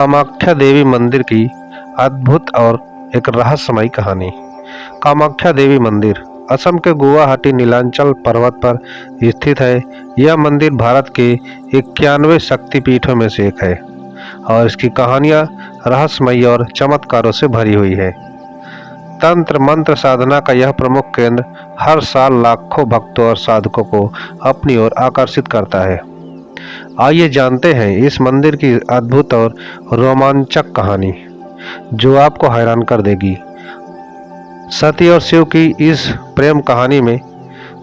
कामाख्या देवी मंदिर की अद्भुत और एक रहस्यमयी कहानी। कामाख्या देवी मंदिर असम के गुवाहाटी नीलांचल पर्वत पर स्थित है। यह मंदिर भारत के 91 शक्तिपीठों में से एक है और इसकी कहानियां रहस्यमयी और चमत्कारों से भरी हुई है। तंत्र मंत्र साधना का यह प्रमुख केंद्र हर साल लाखों भक्तों और साधकों को अपनी ओर आकर्षित करता है। आइए जानते हैं इस मंदिर की अद्भुत और रोमांचक कहानी, जो आपको हैरान कर देगी। सती और शिव की इस प्रेम कहानी में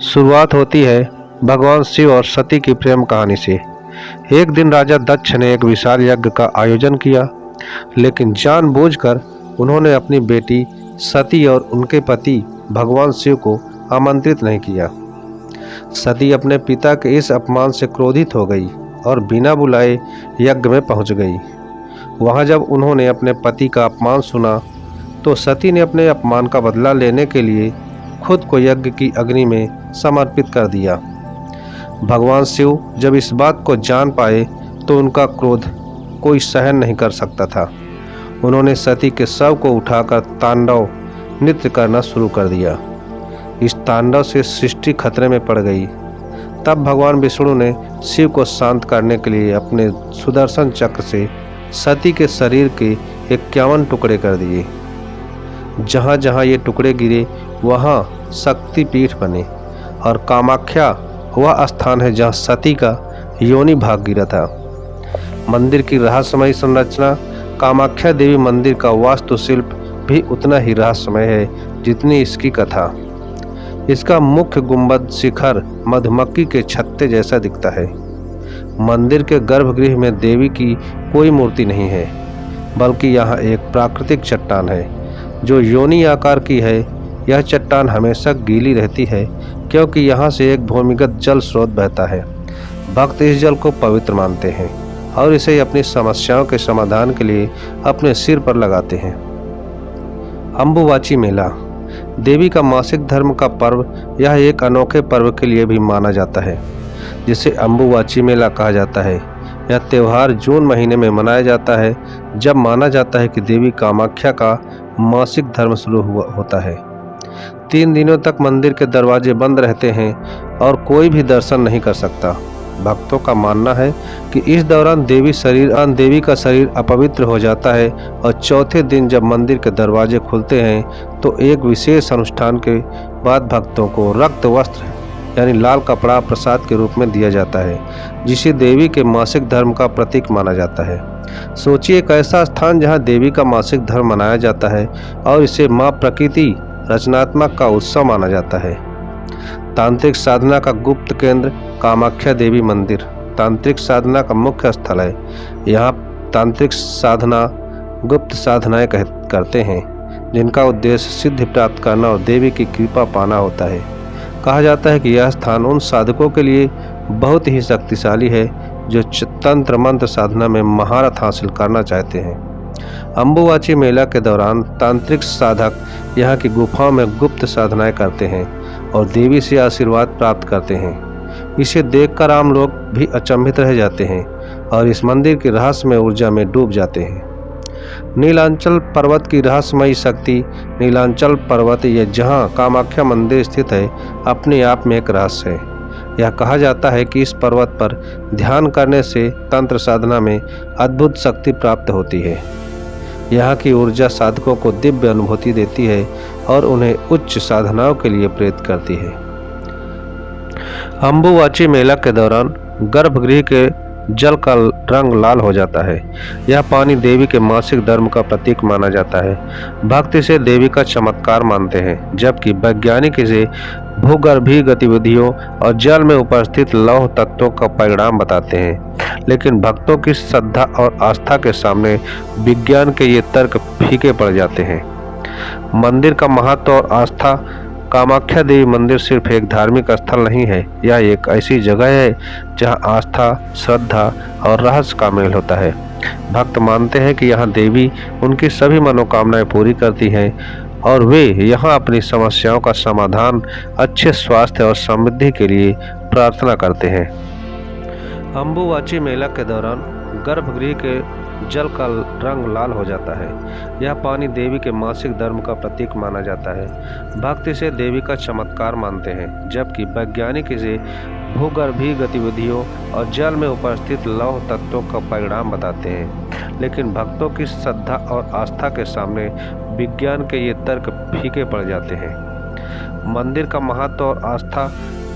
शुरुआत होती है भगवान शिव और सती की प्रेम कहानी से। एक दिन राजा दक्ष ने एक विशाल यज्ञ का आयोजन किया, लेकिन जानबूझकर उन्होंने अपनी बेटी सती और उनके पति भगवान शिव को आमंत्रित नहीं किया। सती अपने पिता के इस अपमान से क्रोधित हो गई और बिना बुलाए यज्ञ में पहुंच गई। वहां जब उन्होंने अपने पति का अपमान सुना तो सती ने अपने अपमान का बदला लेने के लिए खुद को यज्ञ की अग्नि में समर्पित कर दिया। भगवान शिव जब इस बात को जान पाए तो उनका क्रोध कोई सहन नहीं कर सकता था। उन्होंने सती के शव को उठाकर तांडव नृत्य करना शुरू कर दिया। इस तांडव से सृष्टि खतरे में पड़ गई। तब भगवान विष्णु ने शिव को शांत करने के लिए अपने सुदर्शन चक्र से सती के शरीर के 51 टुकड़े कर दिए। जहाँ जहाँ ये टुकड़े गिरे वहाँ शक्तिपीठ बने और कामाख्या वह स्थान है जहाँ सती का योनि भाग गिरा था। मंदिर की रहस्यमयी संरचना। कामाख्या देवी मंदिर का वास्तुशिल्प भी उतना ही रहस्यमय है जितनी इसकी कथा। इसका मुख्य गुंबद शिखर मधुमक्खी के छत्ते जैसा दिखता है। मंदिर के गर्भगृह में देवी की कोई मूर्ति नहीं है, बल्कि यहाँ एक प्राकृतिक चट्टान है जो योनि आकार की है। यह चट्टान हमेशा गीली रहती है क्योंकि यहाँ से एक भूमिगत जल स्रोत बहता है। भक्त इस जल को पवित्र मानते हैं और इसे अपनी समस्याओं के समाधान के लिए अपने सिर पर लगाते हैं। अम्बुबाची मेला देवी का मासिक धर्म का पर्व। यह एक अनोखे पर्व के लिए भी माना जाता है, जिसे अम्बुबाची मेला कहा जाता है। यह त्यौहार जून महीने में मनाया जाता है, जब माना जाता है कि देवी कामाख्या का मासिक धर्म शुरू होता है। 3 दिनों तक मंदिर के दरवाजे बंद रहते हैं और कोई भी दर्शन नहीं कर सकता। भक्तों का मानना है कि इस दौरान देवी का शरीर अपवित्र हो जाता है और चौथे दिन जब मंदिर के दरवाजे खुलते हैं तो एक विशेष अनुष्ठान के बाद भक्तों को रक्त वस्त्र यानी लाल कपड़ा प्रसाद के रूप में दिया जाता है, जिसे देवी के मासिक धर्म का प्रतीक माना जाता है। सोचिए एक ऐसा स्थान जहां देवी का मासिक धर्म मनाया जाता है और इसे मां प्रकृति रचनात्मक का उत्सव माना जाता है। तांत्रिक साधना का गुप्त केंद्र कामाख्या देवी मंदिर तांत्रिक साधना का मुख्य स्थल है। यहाँ तांत्रिक साधना गुप्त साधनाएं करते हैं, जिनका उद्देश्य सिद्धि प्राप्त करना और देवी की कृपा पाना होता है। कहा जाता है कि यह स्थान उन साधकों के लिए बहुत ही शक्तिशाली है जो तंत्र मंत्र साधना में महारत हासिल करना चाहते हैं। अम्बुबाची मेला के दौरान तांत्रिक साधक यहाँ की गुफाओं में गुप्त साधनाएं करते हैं और देवी से आशीर्वाद प्राप्त करते हैं। इसे देखकर आम लोग भी अचंभित रह जाते हैं और इस मंदिर की रहस्यमय ऊर्जा में डूब जाते हैं। नीलांचल पर्वत की रहस्यमयी शक्ति। नीलांचल पर्वत यह जहाँ कामाख्या मंदिर स्थित है अपने आप में एक रहस्य है। यह कहा जाता है कि इस पर्वत पर ध्यान करने से तंत्र साधना में अद्भुत शक्ति प्राप्त होती है। यहाँ की ऊर्जा साधकों को दिव्य अनुभूति देती है और उन्हें उच्च साधनाओं के लिए प्रेरित करती है। अम्बुबाची मेला के दौरान गर्भगृह के जल का रंग लाल हो जाता है। यह पानी देवी के मासिक धर्म का प्रतीक माना जाता है। भक्त इसे देवी का चमत्कार मानते हैं, जबकि वैज्ञानिक इसे भूगर्भीय गतिविधियों और जल में उपस्थित लौह तत्वों का परिणाम बताते हैं। लेकिन भक्तों की श्रद्धा और आस्था के सामने विज्ञान के ये तर्क फीके पड़ जाते हैं। मंदिर का महत्व और आस्था। कामाख्या देवी मंदिर सिर्फ एक धार्मिक स्थल नहीं है, यह एक ऐसी जगह है जहां आस्था, श्रद्धा और रहस्य का मेल होता है। भक्त मानते हैं कि यहाँ देवी उनकी सभी मनोकामनाएं पूरी करती हैं और वे यहाँ अपनी समस्याओं का समाधान, अच्छे स्वास्थ्य और समृद्धि के लिए प्रार्थना करते हैं। अम्बुबाची मेला के दौरान गर्भगृह के जल का रंग लाल हो जाता है। यह पानी देवी के मासिक धर्म का प्रतीक माना जाता है। भक्त इसे देवी का चमत्कार मानते हैं, जबकि वैज्ञानिक इसे भूगर्भीय गतिविधियों और जल में उपस्थित लौह तत्वों का परिणाम बताते हैं। लेकिन भक्तों की श्रद्धा और आस्था के सामने विज्ञान के ये तर्क फीके पड़ जाते हैं। मंदिर का महत्व और आस्था।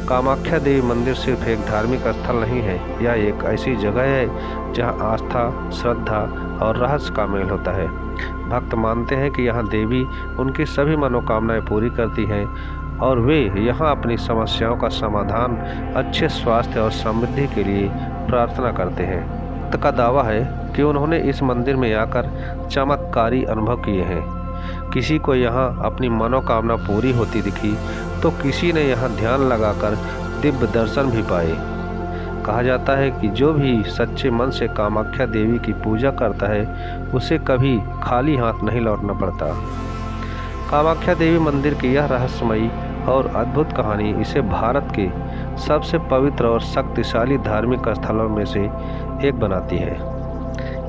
कामाख्या देवी मंदिर सिर्फ एक धार्मिक स्थल नहीं है, यह एक ऐसी जगह है जहां आस्था, श्रद्धा और रहस्य का मेल होता है। भक्त मानते हैं कि यहाँ देवी उनकी सभी मनोकामनाएं पूरी करती हैं और वे यहाँ अपनी समस्याओं का समाधान, अच्छे स्वास्थ्य और समृद्धि के लिए प्रार्थना करते हैं। भक्त का दावा है कि उन्होंने इस मंदिर में आकर चमत्कारी अनुभव किए हैं। किसी को यहाँ अपनी मनोकामना पूरी होती दिखी तो किसी ने यहाँ ध्यान लगाकर दिव्य दर्शन भी पाए। कहा जाता है कि जो भी सच्चे मन से कामाख्या देवी की पूजा करता है उसे कभी खाली हाथ नहीं लौटना पड़ता। कामाख्या देवी मंदिर की यह रहस्यमयी और अद्भुत कहानी इसे भारत के सबसे पवित्र और शक्तिशाली धार्मिक स्थलों में से एक बनाती है।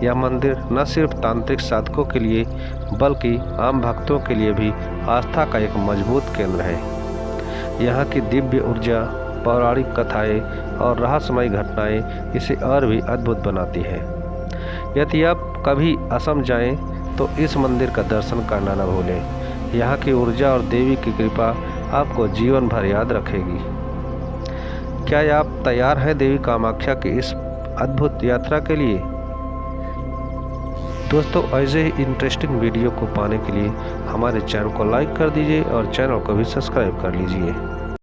यह मंदिर न सिर्फ तांत्रिक साधकों के लिए बल्कि आम भक्तों के लिए भी आस्था का एक मजबूत केंद्र है। यहाँ की दिव्य ऊर्जा, पौराणिक कथाएं और रहस्यमयी घटनाएं इसे और भी अद्भुत बनाती है। यदि आप कभी असम जाएं तो इस मंदिर का दर्शन करना न भूलें। यहाँ की ऊर्जा और देवी की कृपा आपको जीवन भर याद रखेगी। क्या आप तैयार हैं देवी कामाख्या की इस अद्भुत यात्रा के लिए? दोस्तों, ऐसे ही इंटरेस्टिंग वीडियो को पाने के लिए हमारे चैनल को लाइक कर दीजिए और चैनल को भी सब्सक्राइब कर लीजिए।